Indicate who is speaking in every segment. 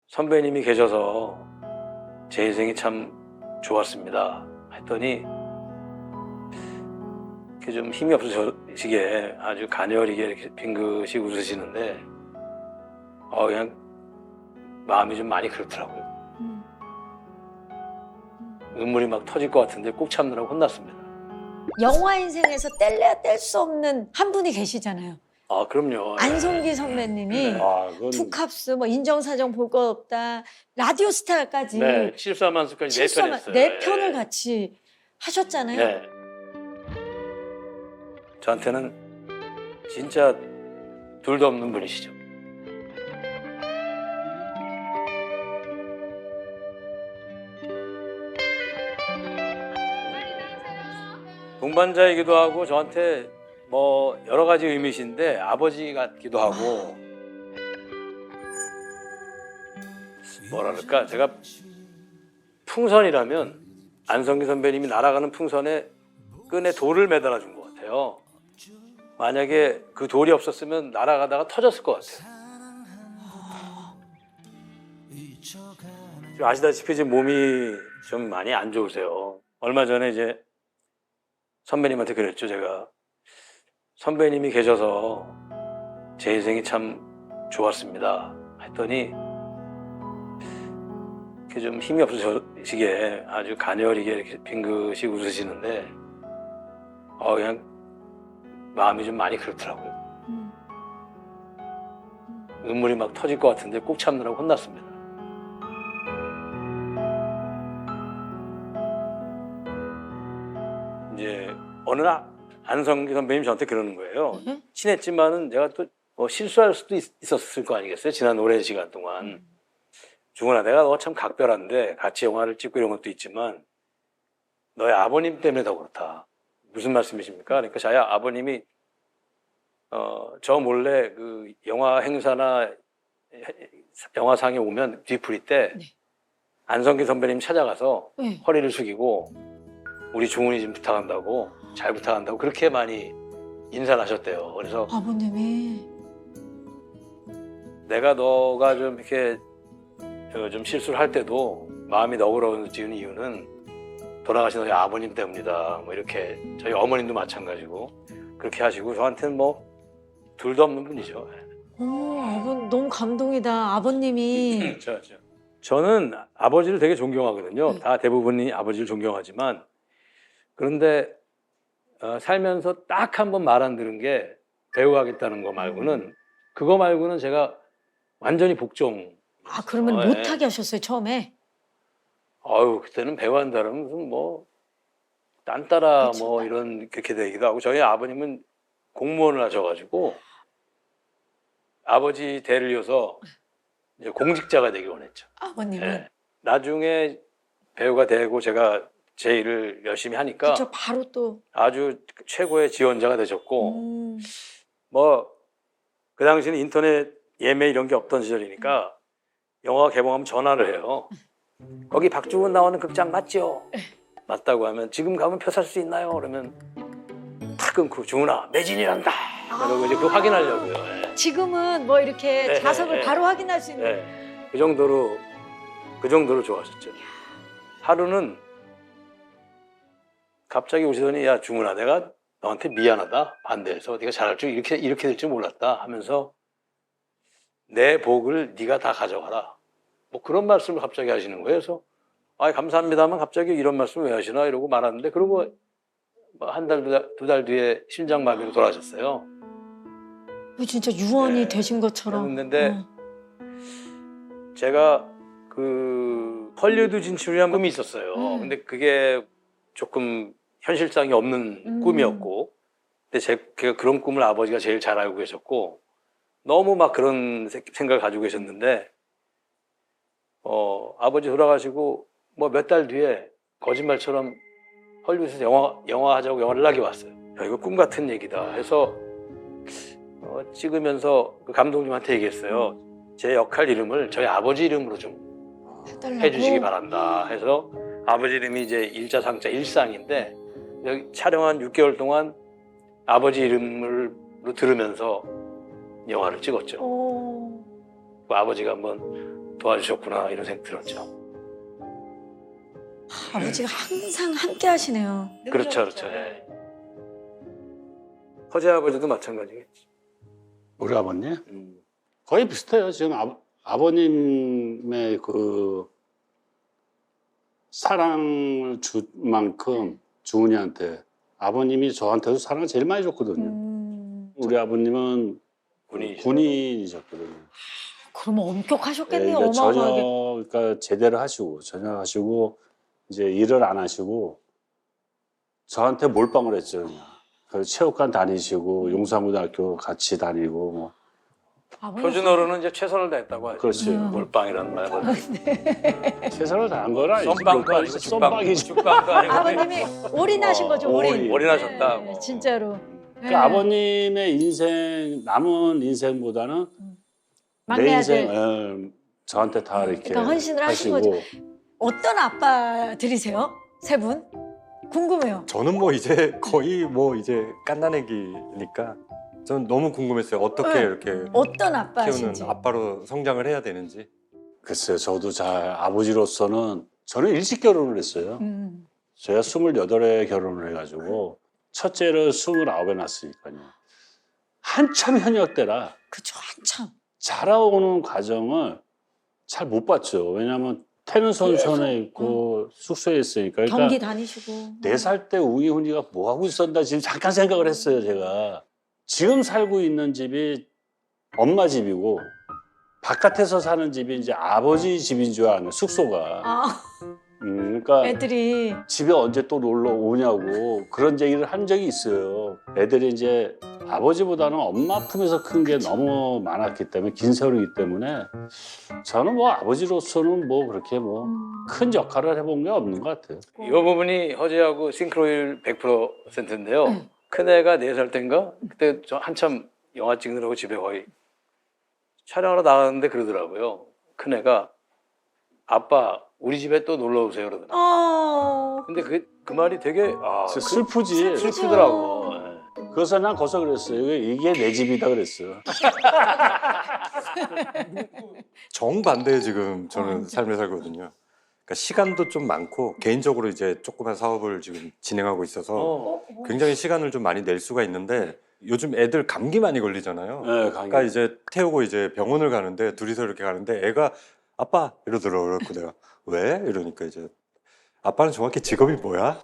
Speaker 1: 선배님이 계셔서 제 인생이 참 좋았습니다. 했더니 이렇게 좀 힘이 없으시게 아주 가녀리게 이렇게 빙긋이 웃으시는데 그냥 마음이 좀 많이 그렇더라고요. 눈물이 막 터질 것 같은데 꾹 참느라고 혼났습니다.
Speaker 2: 영화 인생에서 뗄래야 뗄 수 없는 한 분이 계시잖아요.
Speaker 1: 아, 그럼요.
Speaker 2: 안성기 선배님이
Speaker 1: 그건
Speaker 2: 투캅스, 뭐 인정사정 볼 것 없다, 라디오 스타까지
Speaker 1: 네, 실수하만수까지 4편 했어요.
Speaker 2: 네 편을 같이 하셨잖아요.
Speaker 1: 네. 저한테는 진짜 둘도 없는 분이시죠. 동반자이기도 하고 저한테 뭐 여러 가지 의미신데 아버지 같기도 하고 뭐라 그럴까, 제가 풍선이라면 안성기 선배님이 날아가는 풍선에 끈에 돌을 매달아 준 것 같아요. 만약에 그 돌이 없었으면 날아가다가 터졌을 것 같아요. 지금 아시다시피 지금 몸이 좀 많이 안 좋으세요. 얼마 전에 이제 선배님한테 그랬죠. 제가 선배님이 계셔서 제 인생이 참 좋았습니다. 했더니 이렇게 좀 힘이 없으시게 아주 가녀리게 이렇게 빙긋이 웃으시는데 그냥 마음이 좀 많이 그렇더라고요. 눈물이 막 터질 것 같은데 꾹 참느라고 혼났습니다. 이제 어느 날 안성기 선배님 저한테 그러는 거예요. 친했지만은 내가 또 실수할 수도 있었을 거 아니겠어요? 지난 오랜 시간 동안. 중훈아, 내가 너 참 각별한데 같이 영화를 찍고 이런 것도 있지만 너의 아버님 때문에 더 그렇다. 무슨 말씀이십니까? 그러니까 자야 아버님이 저 몰래 그 영화 행사나 영화상에 오면 뒤풀이 때
Speaker 2: 네.
Speaker 1: 안성기 선배님 찾아가서
Speaker 2: 네.
Speaker 1: 허리를 숙이고 우리 중훈이 좀 부탁한다고, 잘 부탁한다고 그렇게 많이 인사를 하셨대요. 그래서
Speaker 2: 아버님이
Speaker 1: 내가 너가 좀 이렇게 좀 실수를 할 때도 마음이 너그러워지는 이유는 돌아가신 너희 아버님 때문이다. 뭐 이렇게 저희 어머님도 마찬가지고 그렇게 하시고 저한테는 뭐 둘도 없는 분이죠.
Speaker 2: 너무 감동이다. 아버님이
Speaker 1: 그렇죠. 저는 아버지를 되게 존경하거든요. 다 대부분이 아버지를 존경하지만 그런데 살면서 딱 한 번 말 안 들은 게 배우하겠다는 거 말고는, 그거 말고는 제가 완전히 복종.
Speaker 2: 그러면 못하게 하셨어요 처음에?
Speaker 1: 그때는 배우한다면 무슨 뭐 딴따라
Speaker 2: 그쵸.
Speaker 1: 뭐 이런 그렇게 되기도 하고, 저희 아버님은 공무원을 하셔가지고 아버지 대를 이어서 이제 공직자가 되길 원했죠.
Speaker 2: 아버님은
Speaker 1: 네. 나중에 배우가 되고 제가 제 일을 열심히 하니까
Speaker 2: 그쵸, 바로 또
Speaker 1: 아주 최고의 지원자가 되셨고, 뭐 그 당시는 인터넷 예매 이런 게 없던 시절이니까 영화 개봉하면 전화를 해요. 거기 박중훈 나오는 극장 맞죠? 맞다고 하면 지금 가면 표 살 수 있나요? 그러면 탁 끊고 중훈아 매진이란다. 그러고 이제 그거 확인하려고요. 예.
Speaker 2: 지금은 뭐 이렇게
Speaker 1: 네,
Speaker 2: 좌석을
Speaker 1: 네,
Speaker 2: 바로 확인할 수 있는
Speaker 1: 예. 그 정도로 좋아하셨죠. 하루는 갑자기 오시더니 야 중훈아, 내가 너한테 미안하다, 반대해서 네가 잘할 줄 이렇게 될 줄 몰랐다 하면서 내 복을 네가 다 가져가라, 뭐 그런 말씀을 갑자기 하시는 거예요. 그래서 감사합니다만 갑자기 이런 말씀을 왜 하시나 이러고 말았는데, 그러고 한 달, 두 달 뒤에 심장마비로 돌아가셨어요.
Speaker 2: 진짜 유언이
Speaker 1: 네.
Speaker 2: 되신 것처럼.
Speaker 1: 그랬는데 제가 그 헐리우드 진출이라는 꿈이 있었어요. 근데 그게 조금 현실성이 없는 꿈이었고, 근데 제가 그런 꿈을 아버지가 제일 잘 알고 계셨고 너무 막 그런 생각을 가지고 계셨는데 아버지 돌아가시고 뭐 몇 달 뒤에 거짓말처럼 헐리우드에서 영화 하자고 연락이 왔어요. 야, 이거 꿈 같은 얘기다 해서 찍으면서 그 감독님한테 얘기했어요. 제 역할 이름을 저희 아버지 이름으로 좀 해주시기 바란다 해서 아버지 이름이 이제 일자상자 일상인데 여기 촬영한 6개월 동안 아버지 이름으로 들으면서 영화를 찍었죠. 그 아버지가 한번 도와주셨구나 이런 생각 들었죠.
Speaker 2: 아버지가 항상 함께 하시네요.
Speaker 1: 그렇죠, 그렇죠. 예. 허재 아버지도 마찬가지겠지.
Speaker 3: 우리 아버님
Speaker 1: 음.
Speaker 3: 거의 비슷해요. 지금 아버님의 그 사랑을 줄 만큼 주은이한테 아버님이 저한테도 사랑을 제일 많이 줬거든요. 우리 아버님은 군인이셨거든요.
Speaker 2: 그러면 엄격하셨겠네요.
Speaker 3: 그러니까
Speaker 2: 어마어마하게.
Speaker 3: 그러니까 제대를 하시고 전역하시고 이제 일을 안 하시고 저한테 몰빵을 했죠. 그냥. 그래서 체육관 다니시고 용산고등학교 같이 다니고 뭐.
Speaker 1: 표준어로는 이제 최선을 다했다고 하죠.
Speaker 3: 그렇지.
Speaker 1: 몰빵이라는 말은.
Speaker 3: 최선을 다한 거라
Speaker 1: 썸빵도 아니고
Speaker 3: 썸빵이죠.
Speaker 1: 죽빵도 아니고.
Speaker 2: 아버님이 올인하신 거죠. 올인.
Speaker 1: 올인하셨다.
Speaker 2: 네, 진짜로.
Speaker 3: 그 아버님의 인생 남은 인생보다는
Speaker 2: 막내
Speaker 3: 내
Speaker 2: 아들.
Speaker 3: 인생 저한테 다 이렇게
Speaker 2: 그러니까 헌신을 하신
Speaker 3: 하시고.
Speaker 2: 거죠. 어떤 아빠들이세요? 세 분? 궁금해요.
Speaker 4: 저는 뭐 이제 거의 뭐 이제 갓난애기니까 저는 너무 궁금했어요. 어떻게
Speaker 2: 네.
Speaker 4: 이렇게
Speaker 2: 어떤
Speaker 4: 키우는
Speaker 2: 아빠신지.
Speaker 4: 아빠로 성장을 해야 되는지.
Speaker 3: 글쎄요, 저도 아버지로서는 저는 일찍 결혼을 했어요. 제가 28에 결혼을 해가지고 첫째를 29에 낳았으니까요. 한참 현역 때라
Speaker 2: 그쵸, 한참.
Speaker 3: 자라오는 과정을 잘 못 봤죠. 왜냐하면 태는 선천에 있고 숙소에 있으니까. 그러니까
Speaker 2: 경기 다니시고.
Speaker 3: 4살 때 우기훈이가 뭐 하고 있었나 지금 잠깐 생각을 했어요, 제가. 지금 살고 있는 집이 엄마 집이고 바깥에서 사는 집이 이제 아버지 집인 줄 아는 숙소가.
Speaker 2: 아,
Speaker 3: 그러니까
Speaker 2: 애들이.
Speaker 3: 집에 언제 또 놀러 오냐고 그런 얘기를 한 적이 있어요. 애들이 이제 아버지보다는 엄마 품에서 큰 게 너무 많았기 때문에 긴 세월이기 때문에 저는 뭐 아버지로서는 뭐 그렇게 뭐 큰 역할을 해본 게 없는 것 같아요.
Speaker 1: 이 부분이 허재하고 싱크로율 100%인데요. 큰애가 4살 때인가? 그때 저 한참 영화 찍느라고 집에 거의 촬영하러 나갔는데 그러더라고요. 큰애가 아빠 우리 집에 또 놀러 오세요 그러더라고요. 근데 그 말이 되게
Speaker 3: 진짜 슬프지.
Speaker 1: 슬프더라고. 예.
Speaker 3: 그래서 난 거기서 그랬어요. 이게 내 집이다 그랬어요.
Speaker 4: 정반대에 지금 저는 삶을 살거든요. 그러니까 시간도 좀 많고 개인적으로 이제 조그만 사업을 지금 진행하고 있어서 굉장히 시간을 좀 많이 낼 수가 있는데 요즘 애들 감기 많이 걸리잖아요.
Speaker 3: 네,
Speaker 4: 그러니까 이제 태우고 이제 병원을 가는데 둘이서 이렇게 가는데 애가 아빠 이러더라고요. 그래서 내가 왜? 이러니까 이제 아빠는 정확히 직업이 뭐야?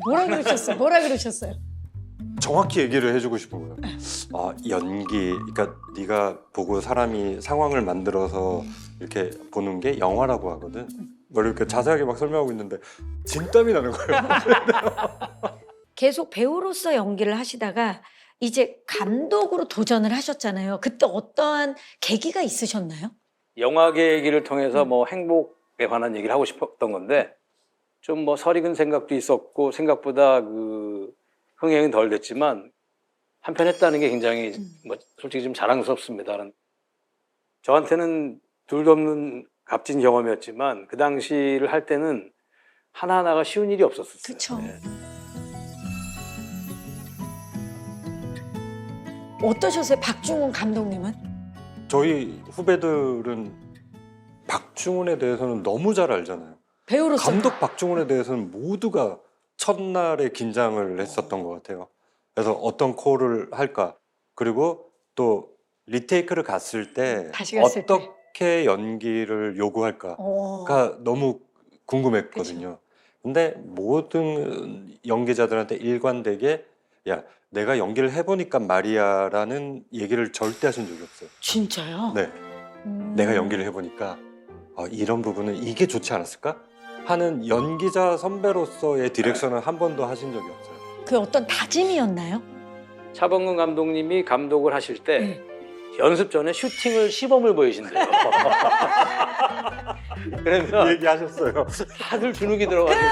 Speaker 2: 뭐라 그러셨어요? 뭐라 그러셨어요?
Speaker 4: 정확히 얘기를 해주고 싶은 거예요. 아, 연기. 그러니까 네가 보고 사람이 상황을 만들어서 이렇게 보는 게 영화라고 하거든. 뭐 이렇게 자세하게 막 설명하고 있는데 진땀이 나는 거예요.
Speaker 2: 계속 배우로서 연기를 하시다가 이제 감독으로 도전을 하셨잖아요. 그때 어떠한 계기가 있으셨나요?
Speaker 1: 영화계 얘기를 통해서 뭐 행복에 관한 얘기를 하고 싶었던 건데 좀 뭐 설익은 생각도 있었고 생각보다 그 흥행은 덜 됐지만 한편 했다는 게 굉장히 뭐 솔직히 좀 자랑스럽습니다. 저한테는 둘도 없는 값진 경험이었지만 그 당시를 할 때는 하나하나가 쉬운 일이 없었어요.
Speaker 2: 그쵸.
Speaker 1: 네.
Speaker 2: 어떠셨어요? 박중훈 감독님은?
Speaker 4: 저희 후배들은 박중훈에 대해서는 너무 잘 알잖아요.
Speaker 2: 배우로서.
Speaker 4: 감독 박중훈에 대해서는 모두가 첫날에 긴장을 했었던 것 같아요. 그래서 어떤 콜을 할까? 그리고 또 리테이크를 갔을 때
Speaker 2: 다시 갔을 때.
Speaker 4: 어떻게 연기를 요구할까가 너무 궁금했거든요. 근데 모든 연기자들한테 일관되게 야, 내가 연기를 해보니까 말이야라는 얘기를 절대 하신 적이 없어요.
Speaker 2: 진짜요?
Speaker 4: 네, 내가 연기를 해보니까 이런 부분은 이게 좋지 않았을까? 하는 연기자 선배로서의 디렉션을 한 번도 하신 적이 없어요.
Speaker 2: 그 어떤 다짐이었나요?
Speaker 1: 차범근 감독님이 감독을 하실 때
Speaker 2: 네.
Speaker 1: 연습 전에 슈팅을 시범을 보이신대요. 그러면
Speaker 4: 얘기하셨어요.
Speaker 1: 다들 주눅이 들어가지고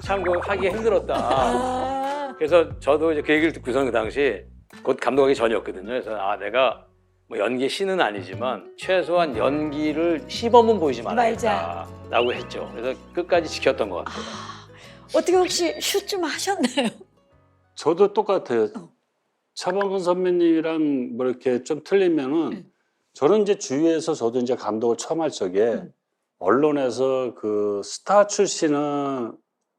Speaker 1: 참 그 하기 힘들었다. 그래서 저도 이제 그 얘기를 듣고서 그 당시 곧 감독하기 전이었거든요. 그래서 내가 뭐 연기 신은 아니지만 최소한 연기를 시범은 보이지 말아야겠다라고 했죠. 그래서 끝까지 지켰던 것 같아요.
Speaker 2: 어떻게 혹시 슛 좀 하셨나요?
Speaker 3: 저도 똑같아요. 차범근 선배님이랑 뭐 이렇게 좀 틀리면은 저는 이제 주위에서 저도 이제 감독을 처음 할 적에 언론에서 그 스타 출신은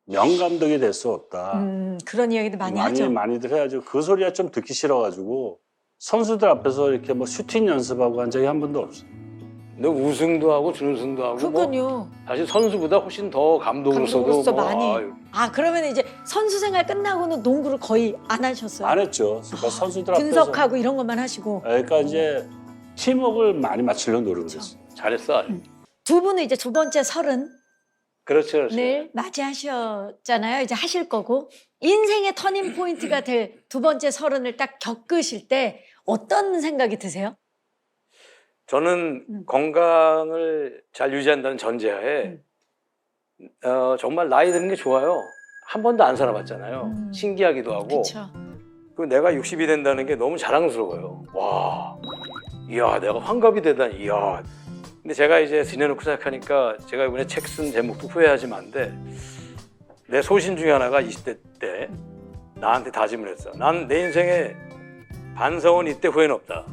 Speaker 3: 명감독이 될 수 없다.
Speaker 2: 그런 이야기도 많이 하죠.
Speaker 3: 많이들 해야죠. 그 소리가 좀 듣기 싫어가지고 선수들 앞에서 이렇게 뭐 슈팅 연습하고 한 적이 한 번도 없어요.
Speaker 1: 너 우승도 하고 준우승도 하고 뭐
Speaker 2: 그건요.
Speaker 1: 사실 선수보다 훨씬 더 감독으로서도
Speaker 2: 감독으로서
Speaker 1: 뭐,
Speaker 2: 많이.
Speaker 1: 아유,
Speaker 2: 아 그러면 이제 선수 생활 끝나고는 농구를 거의 안 하셨어요?
Speaker 3: 안 했죠. 그러니까 선수들 앞에서.
Speaker 2: 분석하고 이런 것만 하시고.
Speaker 3: 그러니까 이제 팀워크를 많이 맞추려고 노력을 했어요.
Speaker 1: 잘했어 아주.
Speaker 2: 두 분은 이제 두 번째 30을
Speaker 1: 그렇죠, 그렇죠.
Speaker 2: 맞이하셨잖아요. 이제 하실 거고 인생의 터닝 포인트가 될 두 번째 30을 딱 겪으실 때 어떤 생각이 드세요?
Speaker 1: 저는 건강을 잘 유지한다는 전제하에 정말 나이 드는 게 좋아요. 한 번도 안 살아봤잖아요. 신기하기도 하고.
Speaker 2: 그렇죠.
Speaker 1: 그리고 내가 60이 된다는 게 너무 자랑스러워요. 와, 이야, 내가 환갑이 되다니, 이야. 근데 제가 이제 지내놓고 생각하니까 제가 이번에 책 쓴 제목도 후회하지만 안 돼. 내 소신 중에 하나가 20대 때 나한테 다짐을 했어. 난 내 인생에 반성은 이때 후회는 없다.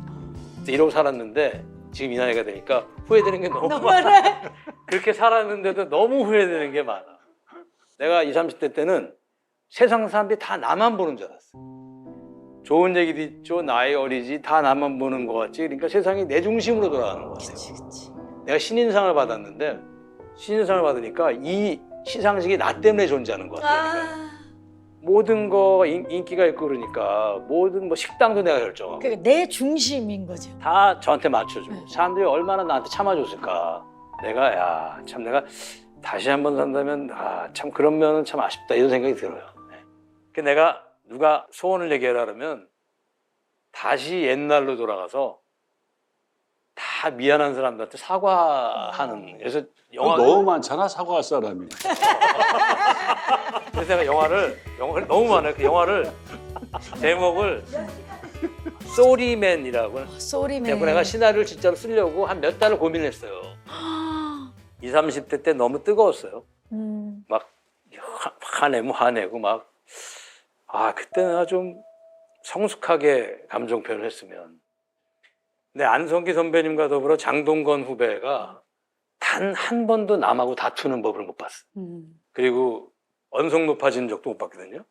Speaker 1: 이러고 살았는데 지금 이 나이가 되니까 후회되는 게 너무 많아. 그렇게 살았는데도 너무 후회되는 게 많아. 내가 20, 30대 때는 세상 사람들이 다 나만 보는 줄 알았어. 좋은 얘기도 있죠. 나이 어리지. 다 나만 보는 것 같지. 그러니까 세상이 내 중심으로 돌아가는 것 같아요.
Speaker 2: 그치.
Speaker 1: 내가 신인상을 받았는데 신인상을 받으니까 이 시상식이 나 때문에 존재하는 것 같아요. 모든 거 인기가 있고 그러니까 모든 뭐 식당도 내가 결정하고
Speaker 2: 그러니까 내 중심인 거죠.
Speaker 1: 다 저한테 맞춰주고 사람들이 얼마나 나한테 참아줬을까. 내가 야 참 내가 다시 한번 산다면 참 그런 면은 참 아쉽다 이런 생각이 들어요. 네. 그 내가 누가 소원을 얘기하라 그러면 다시 옛날로 돌아가서 다 미안한 사람들한테 사과하는. 그래서
Speaker 3: 너무 많잖아 사과할 사람이.
Speaker 1: 그래서 내가 영화를 너무 많아요. 그 영화를 제목을 쏘리맨이라고.
Speaker 2: 쏘리맨.
Speaker 1: 내가 시나리오를 진짜로 쓰려고 한 몇 달을 고민했어요. 20, 30대 때 너무 뜨거웠어요. 막 화내고 막 그때는 내가 좀 성숙하게 감정 표현을 했으면. 근데 안성기 선배님과 더불어 장동건 후배가 단 한 번도 남하고 다투는 법을 못 봤어. 그리고 언성 높아지는 적도 못 봤거든요.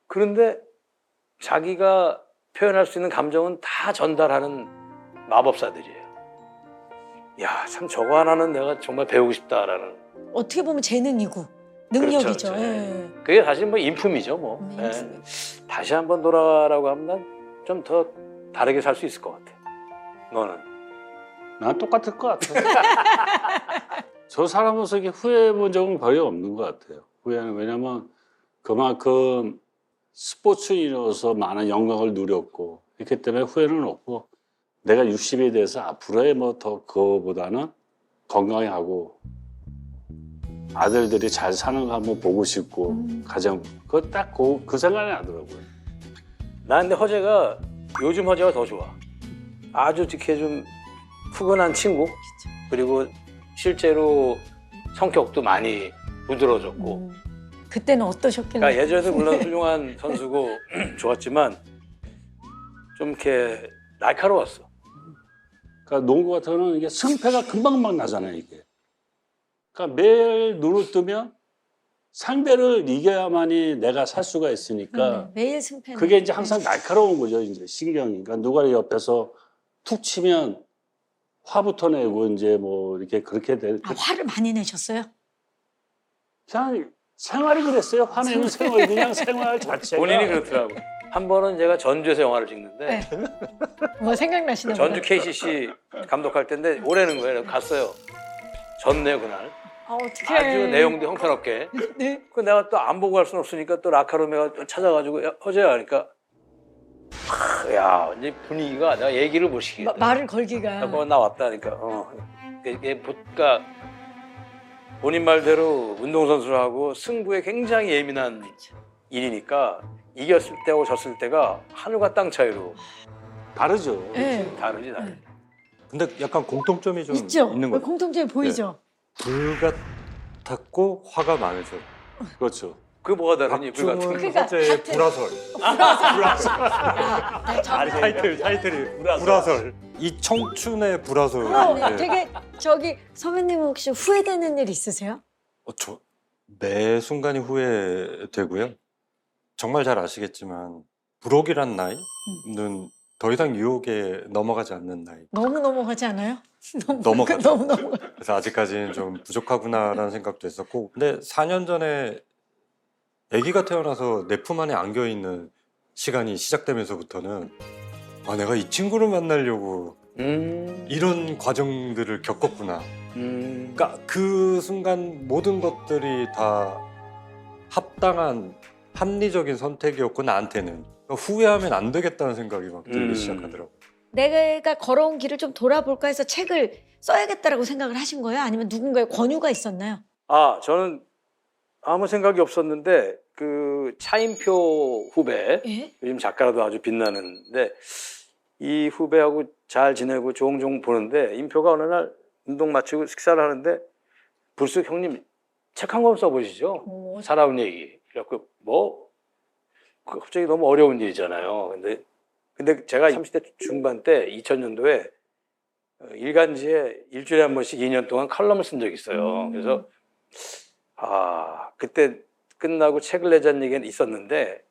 Speaker 1: 그런데 자기가 표현할 수 있는 감정은 다 전달하는 마법사들이에요. 야, 참 저거 하나는 내가 정말 배우고 싶다라는.
Speaker 2: 어떻게 보면 재능이고 능력이죠.
Speaker 1: 그렇죠,
Speaker 2: 예.
Speaker 1: 그게 사실 뭐 인품이죠, 뭐. 예. 다시 한번 돌아가라고 하면 난 좀 더 다르게 살 수 있을 것 같아. 너는?
Speaker 3: 난 똑같을 것 같아. 저 사람으로서 이렇게 후회해 본 적은 거의 없는 것 같아요. 후회는 왜냐면 그만큼 스포츠인으로서 많은 영광을 누렸고 그렇기 때문에 후회는 없고 내가 60에 대해서 앞으로의 뭐 더 그거보다는 건강하고 아들들이 잘 사는 거 한번 보고 싶고 가장 그거 딱 그 생각이 나더라고요.
Speaker 1: 나 근데 허재가 요즘 허재가 더 좋아. 아주 이렇게 좀 푸근한 친구. 그리고 실제로 성격도 많이 부드러워졌고.
Speaker 2: 그때는 어떠셨길래?
Speaker 1: 그러니까 예전에도 물론 훌륭한 선수고 좋았지만 좀 이렇게 날카로웠어.
Speaker 3: 그러니까 농구 같은 거는 이게 승패가 금방금방 나잖아요, 이게. 그러니까 매일 눈을 뜨면 상대를 이겨야만이 내가 살 수가 있으니까
Speaker 2: 매일 승패는
Speaker 3: 그게 이제 항상 날카로운 거죠, 이제 신경이. 그러니까 누가 옆에서 툭 치면 화부터 내고 이제 뭐 이렇게 그렇게 돼.
Speaker 2: 화를 많이 내셨어요?
Speaker 3: 그냥 생활이 그랬어요. 화내는 생활 그냥 생활 자체가.
Speaker 1: 본인이 그렇더라고. 한 번은 제가 전주에서 영화를 찍는데
Speaker 2: 뭐 생각나시나 보다.
Speaker 1: 전주 KCC 감독할 때인데 올해는 거예요. 갔어요. 졌네요 그날.
Speaker 2: 어떡해.
Speaker 1: 아주 내용도 형편없게.
Speaker 2: 네.
Speaker 1: 그 내가 또 안 보고 갈 수는 없으니까 또 라카로메가 찾아가지고 야, 허재야 하니까 야 이제 분위기가 내가 얘기를 못 시키겠다.
Speaker 2: 말을 걸기가.
Speaker 1: 나 왔다 하니까 이게 그러니까 본인 말대로 운동선수하고 승부에 굉장히 예민한 일이니까 이겼을 때하고 졌을 때가 하늘과 땅 차이로
Speaker 3: 다르죠.
Speaker 2: 네.
Speaker 1: 다르지.
Speaker 4: 근데 약간 공통점이 좀
Speaker 2: 있죠.
Speaker 4: 있는 것 같아요.
Speaker 2: 공통점이 보이죠.
Speaker 4: 불같았고 화가 많으셔.
Speaker 3: 그렇죠.
Speaker 1: 그게 뭐가 다르니? 불 같은 거.
Speaker 4: 박중훈
Speaker 2: 그러니까
Speaker 4: 화제의
Speaker 2: 같은-
Speaker 4: 불화설.
Speaker 2: 야, 나 정말
Speaker 4: 타이틀이 불화설. 이 청춘의 불화설.
Speaker 2: 그럼
Speaker 4: 예.
Speaker 2: 되게 저기 선배님 혹시 후회되는 일 있으세요?
Speaker 4: 매 순간이 후회되고요. 정말 잘 아시겠지만 불혹이란 나이는 더 이상 유혹에 넘어가지 않는 나이.
Speaker 2: 너무 넘어가지 않아요?
Speaker 4: 넘어가죠.
Speaker 2: 너무 넘어.
Speaker 4: 그래서 아직까지는 좀 부족하구나라는 생각도 했었고, 근데 4년 전에 아기가 태어나서 내 품 안에 안겨 있는 시간이 시작되면서부터는 아, 내가 이 친구를 만나려고 이런 과정들을 겪었구나. 그러니까 그 순간 모든 것들이 다 합당한 합리적인 선택이었고 나한테는 후회하면 안 되겠다는 생각이 막 들기 시작하더라고요.
Speaker 2: 내가 걸어온 길을 좀 돌아볼까 해서 책을 써야겠다라고 생각을 하신 거예요? 아니면 누군가의 권유가 있었나요?
Speaker 1: 아, 저는 아무 생각이 없었는데 그 차인표 후배,
Speaker 2: 예?
Speaker 1: 요즘 작가라도 아주 빛나는데 이 후배하고 잘 지내고 종종 보는데 인표가 어느 날 운동 마치고 식사를 하는데 불쑥 형님 책 한 권 써보시죠.
Speaker 2: 오,
Speaker 1: 살아온 얘기. 그래갖고 뭐 갑자기 너무 어려운 일이잖아요. 근데 제가 30대 중반 때 2000년도에 일간지에 일주일에 한 번씩 2년 동안 칼럼을 쓴 적이 있어요. 그래서 그때 끝나고 책을 내자는 얘기는 있었는데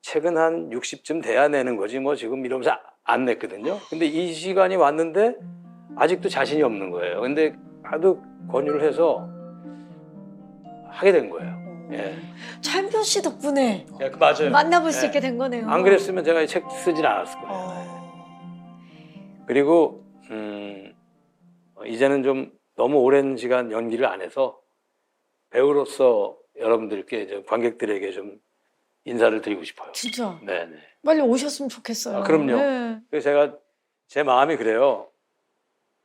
Speaker 1: 책은 한 60쯤 돼야 내는 거지 뭐 지금 이러면서 안 냈거든요. 근데 이 시간이 왔는데 아직도 자신이 없는 거예요. 근데 하도 권유를 해서 하게 된 거예요. 예.
Speaker 2: 차인표 씨 덕분에
Speaker 1: 예, 맞아요.
Speaker 2: 만나볼 수
Speaker 1: 예.
Speaker 2: 있게 된 거네요.
Speaker 1: 안 그랬으면 제가 이 책 쓰진 않았을 거예요. 그리고 이제는 좀 너무 오랜 시간 연기를 안 해서 배우로서 여러분들께 좀 관객들에게 좀 인사를 드리고 싶어요.
Speaker 2: 진짜
Speaker 1: 네네.
Speaker 2: 빨리 오셨으면 좋겠어요.
Speaker 1: 아, 그럼요.
Speaker 2: 네.
Speaker 1: 그래서 제가 제 마음이 그래요.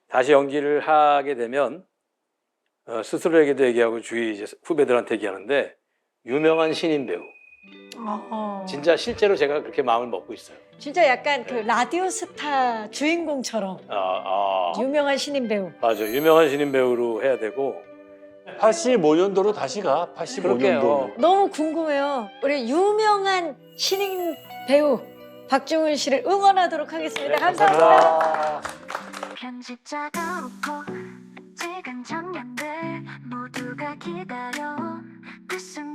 Speaker 1: 다시 연기를 하게 되면 스스로에게도 얘기하고 주위 이제 후배들한테 얘기하는데 유명한 신인 배우. 진짜 실제로 제가 그렇게 마음을 먹고 있어요.
Speaker 2: 진짜 약간 그 라디오 스타 주인공처럼 유명한 신인 배우.
Speaker 1: 맞아. 유명한 신인 배우로 해야 되고
Speaker 3: 85년도로 다시 가. 85년도.
Speaker 1: 그럴게요.
Speaker 2: 너무 궁금해요. 우리 유명한 신인 배우 박중훈 씨를 응원하도록 하겠습니다. 감사합니다.
Speaker 5: 편집자가 웃고 찍은 장면들 모두가 기다려 그 순간